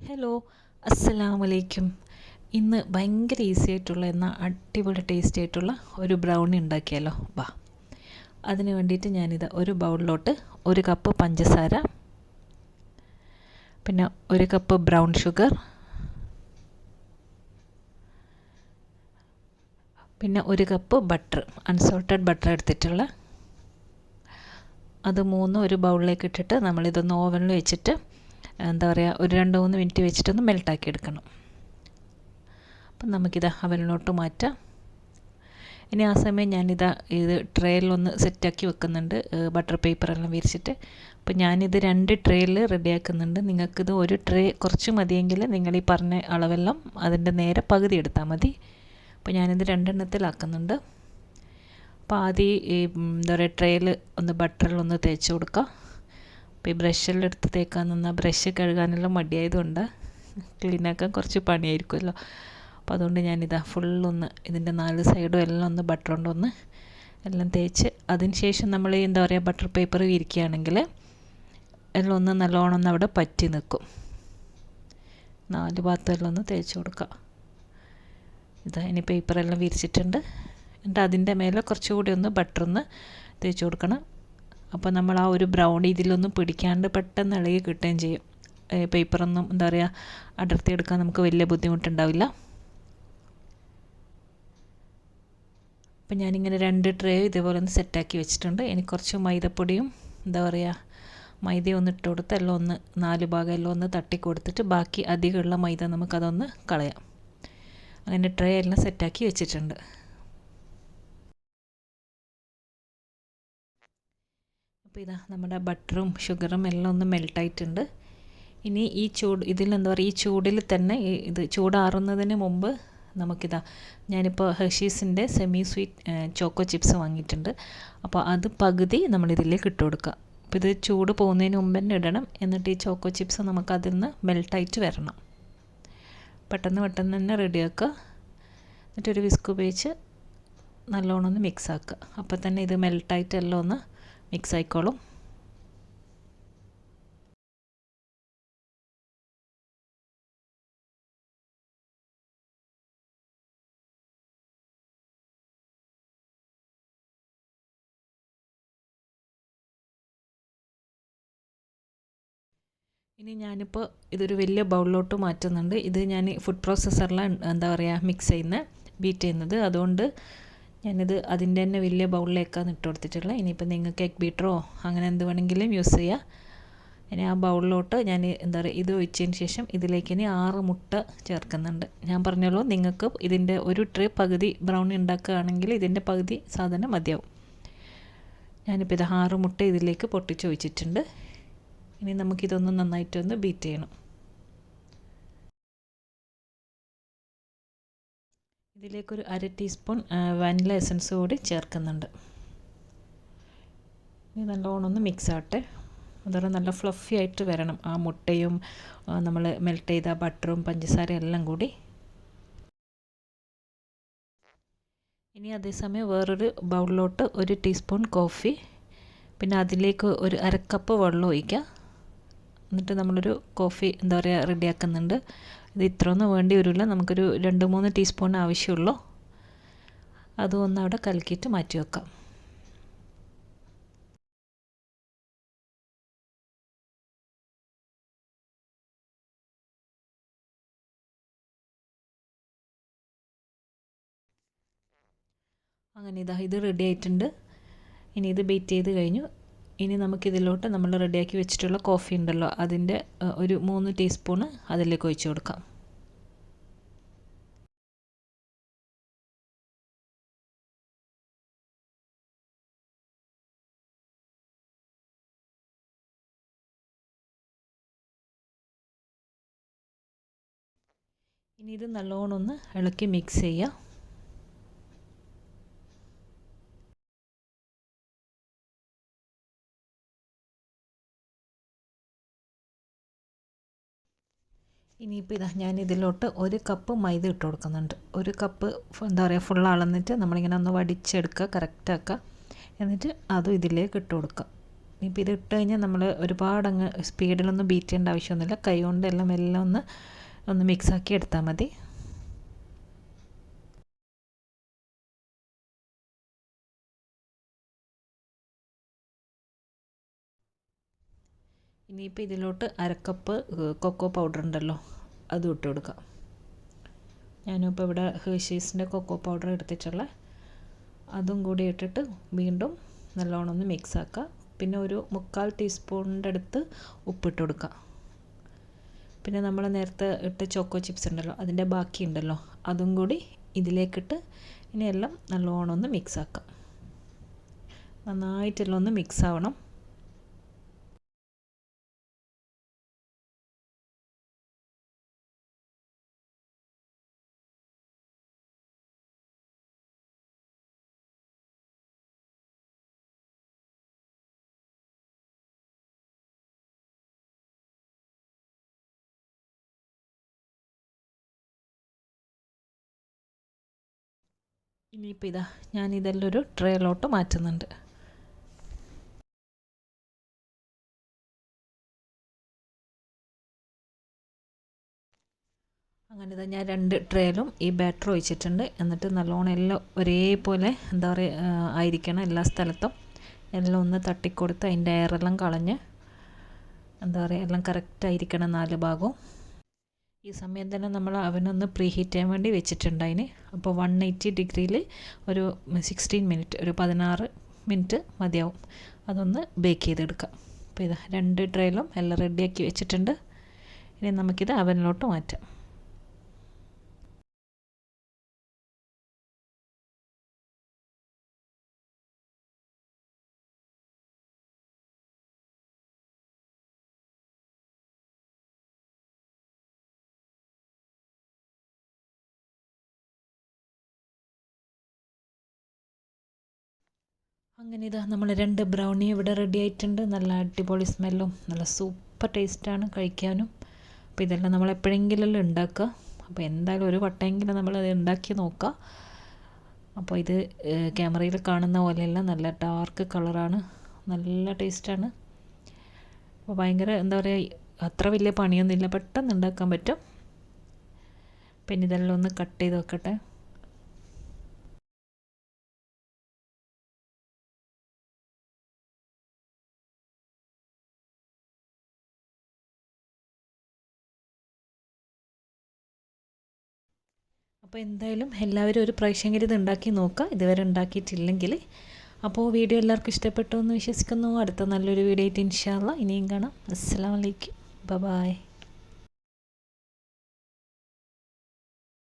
Hello, അസ്സലാമലൈക്കും. ഇന്ന് ഭയങ്കര ഈസി ആയിട്ടുള്ള എന്നാൽ അടിപൊളി ടേസ്റ്റി ആയിട്ടുള്ള ഒരു ബ്രൗണി ഉണ്ടാക്കിയാലോ. വാ, അതിന് വേണ്ടിയിട്ട് ഞാനിത് ഒരു ബൗളിലോട്ട് 1 കപ്പ് പഞ്ചസാര, പിന്നെ 1 കപ്പ് ബ്രൗൺ ഷുഗർ, പിന്നെ 1 കപ്പ് ബട്ടർ, അൺസോൾട്ടഡ് ബട്ടർ എടുത്തിട്ടുള്ള അത് മൂന്നും ഒരു ബൗളിലേക്ക് ഇട്ടിട്ട് നമ്മളിതൊന്ന് ഓവനിൽ വെച്ചിട്ട് എന്താ പറയുക ഒരു 2-3 മിനിറ്റ് വെച്ചിട്ടൊന്ന് മെൽട്ടാക്കി എടുക്കണം. അപ്പം നമുക്കിത് അവനിലോട്ട് മാറ്റാം. ഇനി ആ സമയം ഞാനിത് ട്രേയിലൊന്ന് സെറ്റാക്കി വെക്കുന്നുണ്ട്, ബട്ടർ പേപ്പറെല്ലാം വിരിച്ചിട്ട്. അപ്പോൾ ഞാനിത് 2 ട്രേയിൽ റെഡിയാക്കുന്നുണ്ട്. നിങ്ങൾക്കിത് ഒരു ട്രേ കുറച്ച് മതിയെങ്കിൽ നിങ്ങൾ ഈ പറഞ്ഞ അളവെല്ലാം അതിൻ്റെ നേരെ പകുതി എടുത്താൽ മതി. അപ്പോൾ ഞാനിത് 2 എണ്ണത്തിലാക്കുന്നുണ്ട്. അപ്പോൾ ആദ്യം ഈ എന്താ പറയുക ട്രേയിൽ ഒന്ന് ബട്ടറിലൊന്ന് തേച്ച് കൊടുക്കുക. അപ്പോൾ ഈ ബ്രഷെല്ലാം എടുത്ത് തേക്കാൻ നിന്നാൽ ബ്രഷ് കഴുകാനെല്ലാം മടിയായതുകൊണ്ട് ക്ലീനാക്കാൻ കുറച്ച് പണിയായിരിക്കുമല്ലോ. അപ്പോൾ അതുകൊണ്ട് ഞാനിതാ ഫുള്ളൊന്ന് ഇതിൻ്റെ 4 സൈഡും എല്ലാം ഒന്ന് ബട്ടർ കൊണ്ടൊന്ന് എല്ലാം തേച്ച്, അതിന് ശേഷം നമ്മൾ എന്താ പറയുക ബട്ടർ പേപ്പർ വിരിക്കുകയാണെങ്കിൽ എല്ലാം ഒന്ന് നല്ലോണം ഒന്ന് അവിടെ പറ്റി നിൽക്കും. 4 ഭാഗത്തെല്ലാം ഒന്ന് തേച്ച് കൊടുക്കുക. ഇതാ ഇനി പേപ്പറെല്ലാം വിരിച്ചിട്ടുണ്ട്. എന്നിട്ട് അതിൻ്റെ മേലെ കുറച്ചുകൂടി ഒന്ന് ബട്ടർ ഒന്ന് തേച്ച് കൊടുക്കണം. അപ്പോൾ നമ്മൾ ആ ഒരു ബ്രൗണി ഇതിലൊന്നും പിടിക്കാണ്ട് പെട്ടെന്ന് ഇളകി കിട്ടുകയും ചെയ്യും. പേപ്പറൊന്നും എന്താ പറയുക അടർത്തിയെടുക്കാൻ നമുക്ക് വലിയ ബുദ്ധിമുട്ടുണ്ടാവില്ല. അപ്പോൾ ഞാനിങ്ങനെ 2 ട്രേ ഇതേപോലെ ഒന്ന് സെറ്റാക്കി വെച്ചിട്ടുണ്ട്. എനിക്ക് കുറച്ച് മൈദപ്പൊടിയും എന്താ പറയുക മൈദ ഒന്ന് ഇട്ട് കൊടുത്ത് എല്ലാം ഒന്ന് 4 ഭാഗം എല്ലാം ഒന്ന് തട്ടി കൊടുത്തിട്ട് ബാക്കി അധികമുള്ള മൈദ നമുക്കതൊന്ന് കളയാം. അങ്ങനെ ട്രേ എല്ലാം സെറ്റാക്കി വെച്ചിട്ടുണ്ട്. അപ്പോൾ ഇതാ നമ്മുടെ ബട്ടറും ഷുഗറും എല്ലാം ഒന്ന് മെൽട്ടായിട്ടുണ്ട്. ഇനി ഈ ഇതിലെന്താ പറയുക ഈ ചൂടിൽ തന്നെ ഇത് ചൂടാറുന്നതിന് മുമ്പ് നമുക്കിതാ ഞാനിപ്പോൾ ഹെർഷീസിൻ്റെ സെമി സ്വീറ്റ് ചോക്കോ ചിപ്സ് വാങ്ങിയിട്ടുണ്ട്. അപ്പോൾ അത് പകുതി നമ്മളിതിലേക്ക് ഇട്ട് കൊടുക്കുക. അപ്പോൾ ഇത് ചൂട് പോകുന്നതിന് മുമ്പ് തന്നെ ഇടണം. എന്നിട്ട് ഈ ചോക്കോ ചിപ്സ് നമുക്കതിൽ നിന്ന് മെൽട്ടായിട്ട് വരണം. പെട്ടെന്ന് തന്നെ റെഡിയാക്കുക. എന്നിട്ടൊരു വിസ്ക് ഉപയോഗിച്ച് നല്ലോണം ഒന്ന് മിക്സ് ആക്കുക. അപ്പോൾ തന്നെ ഇത് മെൽട്ടായിട്ട് എല്ലാം ഒന്ന് മിക്സ് ആയിക്കോളും. ഇനി ഞാനിപ്പോൾ ഇതൊരു വലിയ ബൗളിലോട്ട് മാറ്റുന്നുണ്ട്. ഇത് ഞാൻ ഫുഡ് പ്രോസസ്സറിലാണ് എന്താ പറയുക മിക്സ് ചെയ്യുന്നത്, ബീറ്റ് ചെയ്യുന്നത്. അതുകൊണ്ട് ഞാനിത് അതിൻ്റെ തന്നെ വലിയ ബൗളിലേക്കാണ് ഇട്ട് കൊടുത്തിട്ടുള്ളത്. ഇനിയിപ്പോൾ നിങ്ങൾക്ക് എഗ് ബീറ്ററോ അങ്ങനെ എന്ത് വേണമെങ്കിലും യൂസ് ചെയ്യുക. ഇനി ആ ബൗളിലോട്ട് ഞാൻ എന്താ പറയുക ഇത് ഒഴിച്ചതിന് ശേഷം ഇതിലേക്ക് ഇനി 6 മുട്ട ചേർക്കുന്നുണ്ട്. ഞാൻ പറഞ്ഞല്ലോ നിങ്ങൾക്ക് ഇതിൻ്റെ ഒരു ട്രേ പകുതി ബ്രൗണി ഉണ്ടാക്കുകയാണെങ്കിൽ ഇതിൻ്റെ പകുതി സാധനം മതിയാവും. ഞാനിപ്പോൾ ഇത് 6 മുട്ട ഇതിലേക്ക് പൊട്ടിച്ച് ഒഴിച്ചിട്ടുണ്ട്. ഇനി നമുക്കിതൊന്ന് നന്നായിട്ടൊന്ന് ബീറ്റ് ചെയ്യണം. ഇതിലേക്കൊരു 1/2 ടീസ്പൂൺ വാനില എസൻസ് കൂടി ചേർക്കുന്നുണ്ട്. ഇനി നല്ലോണം ഒന്ന് മിക്സ് ആവട്ടെ. അതുപോലെ നല്ല ഫ്ലഫി ആയിട്ട് വരണം ആ മുട്ടയും നമ്മൾ മെൽറ്റ് ചെയ്ത ബട്ടറും പഞ്ചസാരയും എല്ലാം കൂടി. ഇനി അതേസമയം വേറൊരു ബൗളിലോട്ട് 1 ടീസ്പൂൺ കോഫി, പിന്നെ അതിലേക്ക് ഒരു 1/2 കപ്പ് വെള്ളം ഒഴിക്കുക. എന്നിട്ട് നമ്മളൊരു കോഫി എന്താ പറയുക റെഡിയാക്കുന്നുണ്ട്. ഇത് ഇത്രയൊന്നും വേണ്ടി വരില്ല, നമുക്കൊരു 2-3 ടീസ്പൂൺ ആവശ്യമുള്ളൂ. അതും ഒന്ന് അവിടെ കലക്കിയിട്ട് മാറ്റി വെക്കാം. അങ്ങനെ ഇത് റെഡി ആയിട്ടുണ്ട്. ഇനി ഇത് ബീറ്റ് ചെയ്ത് കഴിഞ്ഞു. ഇനി നമുക്കിതിലോട്ട് നമ്മൾ റെഡിയാക്കി വെച്ചിട്ടുള്ള കോഫി ഉണ്ടല്ലോ അതിൻ്റെ ഒരു 3 ടീസ്പൂണ് അതിലേക്ക് ഒഴിച്ച് കൊടുക്കാം. ഇനി ഇത് നല്ലോണം ഒന്ന് ഇളക്കി മിക്സ് ചെയ്യുക. ഇനിയിപ്പോൾ ഞാൻ ഇതിലോട്ട് 1 കപ്പ് മൈദ ഇട്ട് കൊടുക്കുന്നുണ്ട്. 1 കപ്പ് എന്താ പറയുക ഫുൾ അളന്നിട്ട് നമ്മളിങ്ങനെ ഒന്ന് വടിച്ചെടുക്കുക, കറക്റ്റാക്കുക. എന്നിട്ട് അതും ഇതിലേക്ക് ഇട്ട് കൊടുക്കുക. ഇനിയിപ്പോൾ ഇത് ഇട്ട് കഴിഞ്ഞാൽ നമ്മൾ ഒരുപാട് അങ്ങ് സ്പീഡിലൊന്നും ബീറ്റ് ചെയ്യേണ്ട ആവശ്യമൊന്നുമില്ല. കൈ കൊണ്ട് എല്ലാം ഒന്ന് മിക്സാക്കി എടുത്താൽ മതി. ഇനിയിപ്പോൾ ഇതിലോട്ട് അരക്കപ്പ് കൊക്കോ പൗഡർ ഉണ്ടല്ലോ, അതും ഇട്ട് കൊടുക്കാം. ഞാനിപ്പോൾ ഇവിടെ ഹെർഷീസിൻ്റെ കൊക്കോ പൗഡർ എടുത്തിട്ടുള്ള അതും കൂടി ഇട്ടിട്ട് വീണ്ടും നല്ലോണം ഒന്ന് മിക്സ് ആക്കുക. പിന്നെ ഒരു 1/4 ടീസ്പൂണിൻ്റെ അടുത്ത് ഉപ്പിട്ട് കൊടുക്കുക. പിന്നെ നമ്മൾ നേരത്തെ ഇട്ട ചോക്കോ ചിപ്സ് ഉണ്ടല്ലോ, അതിൻ്റെ ബാക്കി ഉണ്ടല്ലോ, അതും കൂടി ഇതിലേക്കിട്ട് ഇനി എല്ലാം നല്ലോണം ഒന്ന് മിക്സ് ആക്കാം. നന്നായിട്ടെല്ലാം ഒന്ന് മിക്സ് ആവണം. ഇനിയിപ്പോൾ ഇതാ ഞാനിതെല്ലാം ഒരു ട്രേയിലോട്ട് മാറ്റുന്നുണ്ട്. അങ്ങനെ ഇതാ ഞാൻ 2 ട്രേയിലും ഈ ബാറ്റർ ഒഴിച്ചിട്ടുണ്ട്. എന്നിട്ട് നല്ലോണം എല്ലാം ഒരേപോലെ എന്താ പറയുക ആയിരിക്കണം എല്ലാ സ്ഥലത്തും. എല്ലാം ഒന്ന് തട്ടിക്കൊടുത്ത് അതിൻ്റെ എയറെല്ലാം കളഞ്ഞ് എന്താ പറയുക എല്ലാം കറക്റ്റായിരിക്കണം 4 ഭാഗവും. ഈ സമയം തന്നെ നമ്മൾ അവനൊന്ന് പ്രീ ഹീറ്റ് ചെയ്യാൻ വേണ്ടി വെച്ചിട്ടുണ്ട് അതിന്. അപ്പോൾ 180 ഡിഗ്രിയിൽ ഒരു 16 മിനിറ്റ്, ഒരു 16 മിനിറ്റ് മതിയാവും. അതൊന്ന് ബേക്ക് ചെയ്തെടുക്കാം. അപ്പോൾ ഇതാ 2 ട്രേയിലും എല്ലാം റെഡിയാക്കി വെച്ചിട്ടുണ്ട്. ഇനി നമുക്കിത് അവനിലോട്ട് മാറ്റാം. അങ്ങനെ ഇതാ നമ്മൾ 2 ബ്രൗണി ഇവിടെ റെഡി ആയിട്ടുണ്ട്. നല്ല അടിപൊളി സ്മെല്ലും നല്ല സൂപ്പർ ടേസ്റ്റാണ് കഴിക്കാനും. അപ്പോൾ ഇതെല്ലാം നമ്മൾ എപ്പോഴെങ്കിലും ഉണ്ടാക്കുക. അപ്പോൾ എന്തായാലും ഒരു വട്ടമെങ്കിലും നമ്മളത് ഉണ്ടാക്കി നോക്കുക. അപ്പോൾ ഇത് ക്യാമറയിൽ കാണുന്ന പോലെയല്ല, നല്ല ഡാർക്ക് കളറാണ്, നല്ല ടേസ്റ്റാണ്. അപ്പോൾ ഭയങ്കര എന്താ പറയുക അത്ര വലിയ പണിയൊന്നുമില്ല, പെട്ടെന്ന് ഉണ്ടാക്കാൻ പറ്റും. പിന്നെ ഇതെല്ലാം ഒന്ന് കട്ട് ചെയ്ത് വെക്കട്ടെ. അപ്പോൾ എന്തായാലും എല്ലാവരും ഒരു പ്രാവശ്യമെങ്കിലും ഇത് ഉണ്ടാക്കി നോക്കുക, ഇതുവരെ ഉണ്ടാക്കിയിട്ടില്ലെങ്കിൽ. അപ്പോൾ വീഡിയോ എല്ലാവർക്കും ഇഷ്ടപ്പെട്ടു എന്ന് വിശ്വസിക്കുന്നു. അടുത്ത നല്ലൊരു വീഡിയോ ആയിട്ട് ഇൻഷാ അല്ലാഹ് ഇനിയും കാണാം. അസ്സലാമു അലൈക്കും, ബൈ.